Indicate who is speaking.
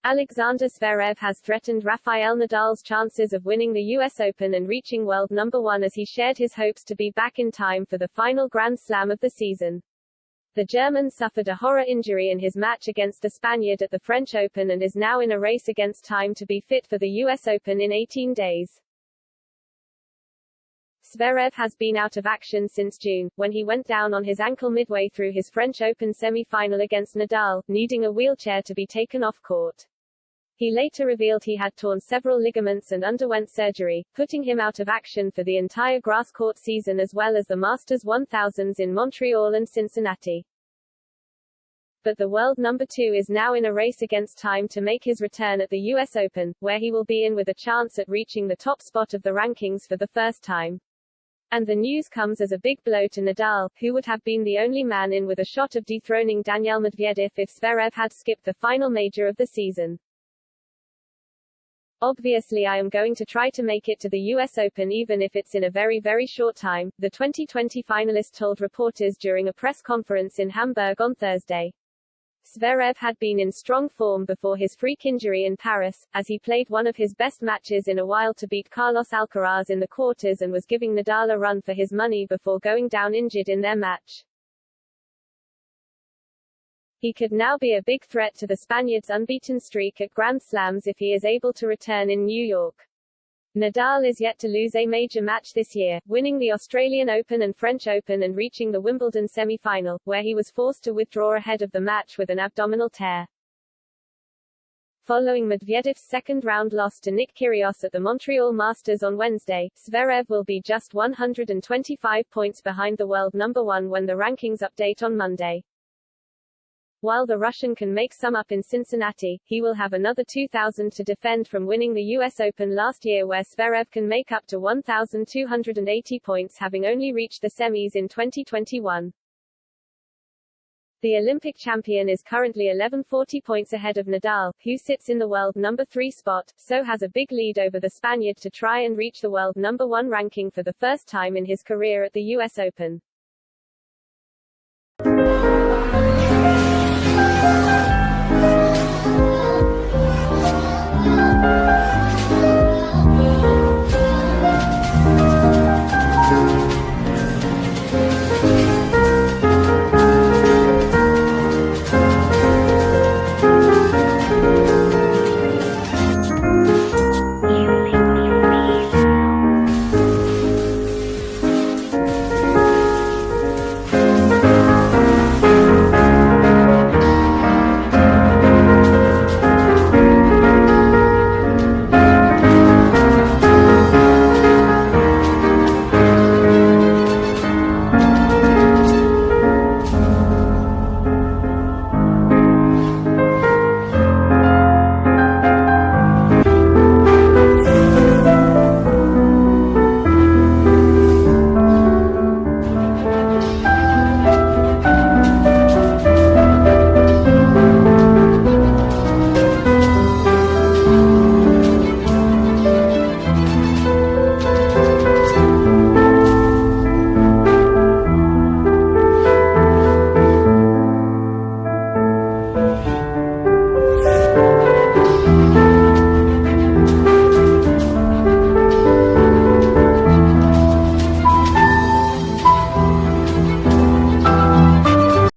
Speaker 1: Alexander Zverev has threatened Rafael Nadal's chances of winning the US Open and reaching world number 1 as he shared his hopes to be back in time for the final Grand Slam of the season. The German suffered a horror injury in his match against the Spaniard at the French Open and is now in a race against time to be fit for the US Open in 18 days. Zverev has been out of action since June, when he went down on his ankle midway through his French Open semi-final against Nadal, needing a wheelchair to be taken off court. He later revealed he had torn several ligaments and underwent surgery, putting him out of action for the entire grass court season as well as the Masters 1000s in Montreal and Cincinnati. But the world number 2 is now in a race against time to make his return at the US Open, where he will be in with a chance at reaching the top spot of the rankings for the first time. And the news comes as a big blow to Nadal, who would have been the only man in with a shot of dethroning Daniil Medvedev if Zverev had skipped the final major of the season. Obviously I am going to try to make it to the US Open even if it's in a very short time, the 2020 finalist told reporters during a press conference in Hamburg on Thursday. Zverev had been in strong form before his freak injury in Paris, as he played one of his best matches in a while to beat Carlos Alcaraz in the quarters and was giving Nadal a run for his money before going down injured in their match. He could now be a big threat to the Spaniard's unbeaten streak at Grand Slams if he is able to return in New York. Nadal is yet to lose a major match this year, winning the Australian Open and French Open and reaching the Wimbledon semi-final, where he was forced to withdraw ahead of the match with an abdominal tear. Following Medvedev's second-round loss to Nick Kyrgios at the Montreal Masters on Wednesday, Zverev will be just 125 points behind the world number 1 when the rankings update on Monday. While the Russian can make some up in Cincinnati, he will have another 2,000 to defend from winning the US Open last year where Zverev can make up to 1,280 points having only reached the semis in 2021. The Olympic champion is currently 1140 points ahead of Nadal, who sits in the world number 3 spot, so has a big lead over the Spaniard to try and reach the world number 1 ranking for the first time in his career at the US Open.